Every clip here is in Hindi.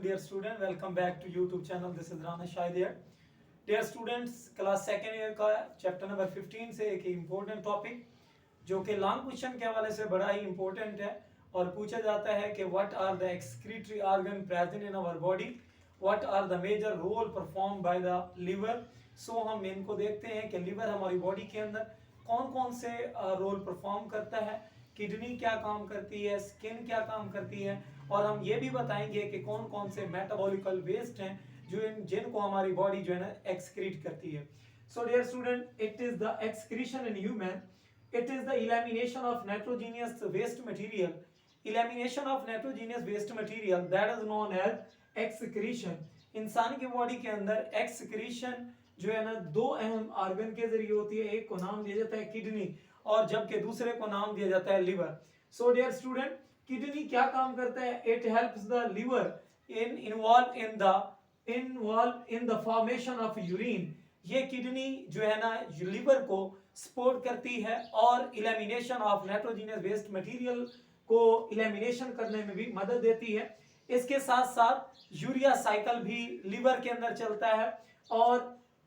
dear student. Welcome back to YouTube channel. This is Rana Shahid here. Dear students, class second year का चैप्टर नंबर 15 से एक इम्पोर्टेंट टॉपिक जो कि लॉन्ग क्वेश्चन के हवाले से बड़ा ही इम्पोर्टेंट है और पूछा जाता है कि what are the excretory organ present in our body, what are the major role perform by the liver. So हम इनको देखते हैं कि लिवर हमारी बॉडी के अंदर कौन कौन से रोल परफॉर्म करता है, किडनी क्या काम करती है, स्किन क्या काम करती है, और हम ये भी बताएंगे कि कौन कौन से मेटाबॉलिकल वेस्ट हैं जो जिनको हमारी बॉडी जो है ना एक्सक्रीट करती है। So dear student, it is the excretion in human, it is the elimination of nitrogenous waste material, elimination of nitrogenous waste material that is known as excretion। इंसान की बॉडी के अंदर एक्सक्रीशन जो है ना दो अहम ऑर्गन के जरिए होती है। एक को नाम दिया जाता है किडनी और जबकि दूसरे को नाम दिया जाता है liver. So dear student, kidney क्या काम करता है? It helps the liver involve in the formation of urine. ये किडनी जो है ना लिवर को सपोर्ट करती है और elimination of nitrogenous waste material को इलिमिनेशन करने में भी मदद देती है। इसके साथ साथ यूरिया साइकिल भी लिवर के अंदर चलता है और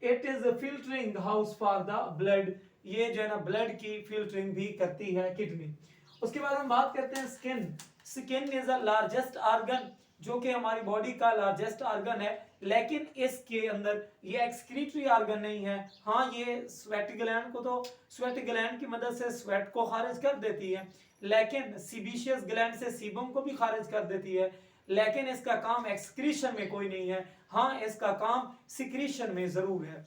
it is filtering house for the blood. ये जो है ना ब्लड की फिल्टरिंग भी करती है किडनी। उसके बाद हम बात करते हैं skin. Skin is the largest organ जो कि हमारी बॉडी का लार्जेस्ट ऑर्गन है, लेकिन इसके अंदर ये एक्सक्रीटरी ऑर्गन नहीं है। हाँ, ये स्वेट ग्लैंड को तो स्वेट ग्लैंड की मदद से स्वेट को खारिज कर देती है, लेकिन सीबेशियस ग्लैंड से सीबम को भी खारिज कर देती है, लेकिन इसका काम एक्सक्रीशन में कोई नहीं है। हाँ, इसका काम सिक्रीशन में जरूर है।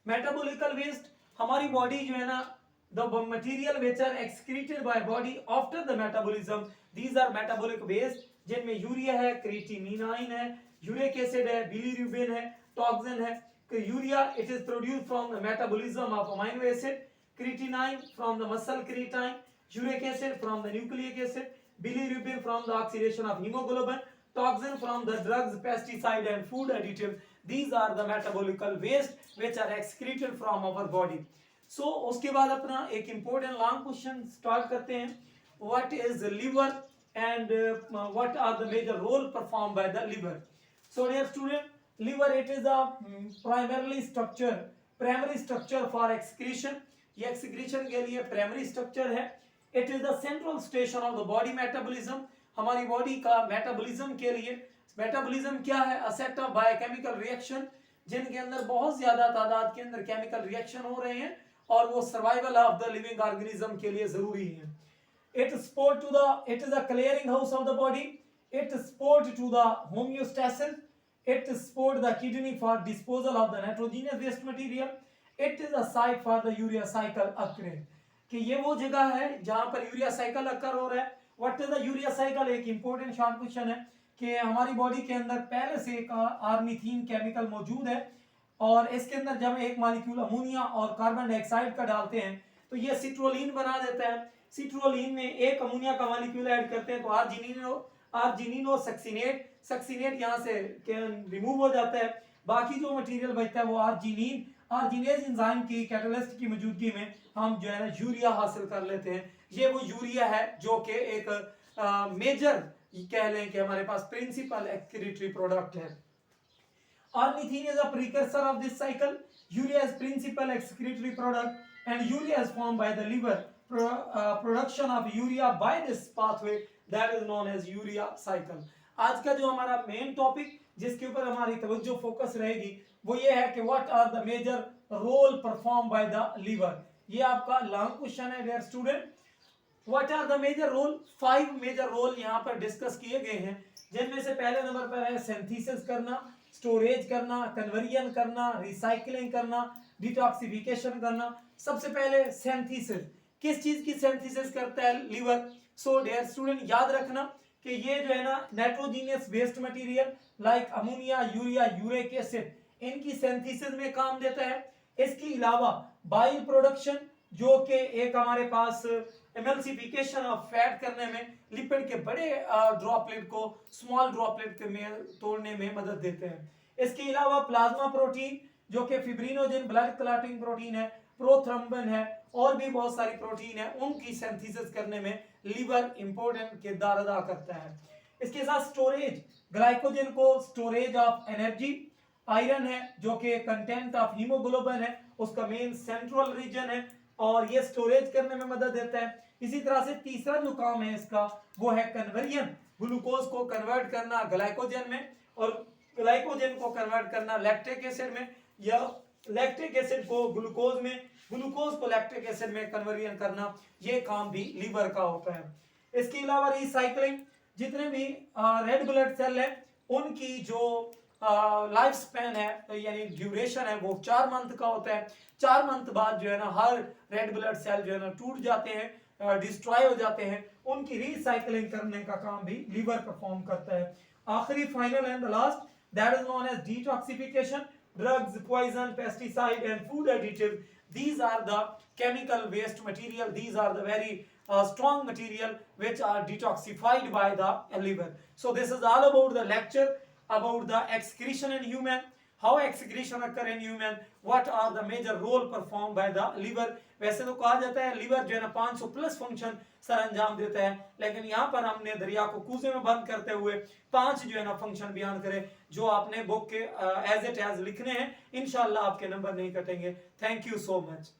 मेटाबॉलिकल वेस्ट, हमारी बॉडी जो है ना the material which are excreted by body after the metabolism, these are metabolic waste जिनमें यूरिया है, क्रिएटिनिन है, यूरिक एसिड है, बिलीरुबिन है, टॉक्सिन है। Urea it is produced from the metabolism of amino acid, creatinine from the muscle creatine, uric acid from the nucleic acid, bilirubin from the oxidation of hemoglobin, toxin from the drugs, pesticide and food additives. These are the metabolical waste which are excreted from our body. So उसके बाद अपना एक इम्पोर्टेंट लॉन्ग क्वेश्चन स्टार्ट करते हैं। What is liver and what are the major role perform by the liver. So dear student, liver it is a primary structure for excretion. ये एक्सक्रीशन के लिए प्राइमरी स्ट्रक्चर है। It is the central station of the body metabolism. हमारी बॉडी का मेटाबॉलिज्म के लिए, मेटाबॉलिज्म क्या है? A set of biochemical reaction जिनके अंदर बहुत ज्यादा तादाद के अंदर केमिकल रिएक्शन हो रहे हैं और वो survival of the living organism के लिए जरूरी है। It is a clearing house of the body, it support to the homeostasis, it support the kidney for disposal of the nitrogenous waste material, it is a site for the urea cycle occurring. कि ये वो जगह है जहां पर यूरिया साइकिल अकर हो रहा है। What is the urea cycle? एक इंपॉर्टेंट शॉर्ट क्वेश्चन है कि हमारी बॉडी के अंदर पहले से एक आर्निथीन केमिकल मौजूद है और इसके अंदर जब एक मॉलिक्यूल अमोनिया और कार्बन डाइऑक्साइड का डालते हैं तो ये सिट्रोलिन बना देता है। सिट्रोलिन में एक अमोनिया का मॉलिक्यूल ऐड करते हैं तो आर्जिनिनो सक्सिनेट यहाँ से रिमूव हो जाता है। बाकी जो मटेरियल बचता है वो आर्जिनेज एंजाइम की कैटलिस्ट की मौजूदगी में हम जो है ना यूरिया हासिल कर लेते हैं। ये वो यूरिया है जो कि एक मेजर कह लें कि हमारे पास प्रिंसिपल एक्सक्रीटरी प्रोडक्ट है। Ornithine is a precursor of this cycle. Urea is principal excretory product and urea is formed by the liver. Production of urea by this pathway that is known as urea cycle. आज का जो हमारा मेन टॉपिक जिसके ऊपर हमारी तवज्जो फोकस रहेगी वो ये है कि what are the major role perform by the liver. ये आपका लॉन्ग क्वेश्चन है dear student. What are the major role? 5 major role यहाँ पर डिस्कस किए गए हैं, जिनमें से पहले नंबर पर है सिंथेसिस करना, स्टोरेज करना, कन्वर्जन करना, रिसाइकलिंग करना, डिटॉक्सिफिकेशन करना। सबसे पहले सिंथेसिस। किस चीज की सिंथेसिस करता है लिवर? सो डियर स्टूडेंट, याद रखना कि ये जो है ना nitrogenous waste material like ammonia, urea, uric acid, इनकी सिंथेसिस में काम देता है। इसके अलावा बाइल प्रोडक्शन जो कि एक हमारे पास एमल्सिफिकेशन ऑफ फैट करने में, लिपिड के बड़े ड्रॉपलेट को स्मॉल ड्रॉपलेट में तोड़ने में मदद देते हैं। इसके अलावा प्लाज्मा प्रोटीन जो कि फिब्रिनोजन ब्लड क्लॉटिंग प्रोटीन है, प्रोथ्रम्बिन है और भी बहुत सारी प्रोटीन है, उनकी सिंथेसिस करने में लिवर इंपॉर्टेंट किरदार अदा करता है। इसके साथ स्टोरेज, ग्लाइकोजन को स्टोरेज ऑफ एनर्जी, आयरन है जो कि कंटेंट ऑफ हीमोग्लोबिन है, उसका मेन सेंट्रल रीजन है और ये स्टोरेज करने में मदद देता है। इसी तरह से तीसरा जो काम है इसका वो है कन्वर्जन, ग्लूकोज को कन्वर्ट करना ग्लाइकोजन में और ग्लाइकोजन को कन्वर्ट करना लैक्टिक एसिड में, या लैक्टिक एसिड को ग्लूकोज में, ग्लूकोज को लैक्टिक एसिड में कन्वर्जन करना, ये काम भी लीवर का होता है। इसके अलावा रिसाइकलिंग, जितने भी रेड ब्लड सेल है उनकी जो लाइफ स्पैन है यानी ड्यूरेशन है वो 4 मंथ का होता है। 4 मंथ बाद जो है ना हर रेड ब्लड सेल जो है ना टूट जाते हैं, डिस्ट्रॉय हो जाते हैं, उनकी रिसाइकलिंग करने का काम भी लीवर परफॉर्म करता है। आखिरी final and the last that is known as detoxification, drugs, poison, pesticide and food additive, these are the chemical waste material, these are the very strong material which are detoxified by the liver. So this is all about the lecture about the excretion in human, how excretion occur in human, what are the major role performed by the liver। वैसे तो कहा जाता है लिवर जो है ना 500 प्लस फंक्शन सर अंजाम देता है, लेकिन यहाँ पर हमने दरिया को कूजे में बंद करते हुए 5 जो है ना फंक्शन बयान करे जो आपने बुक के एज इट एज लिखने हैं। इंशाल्लाह आपके नंबर नहीं कटेंगे। Thank you so much.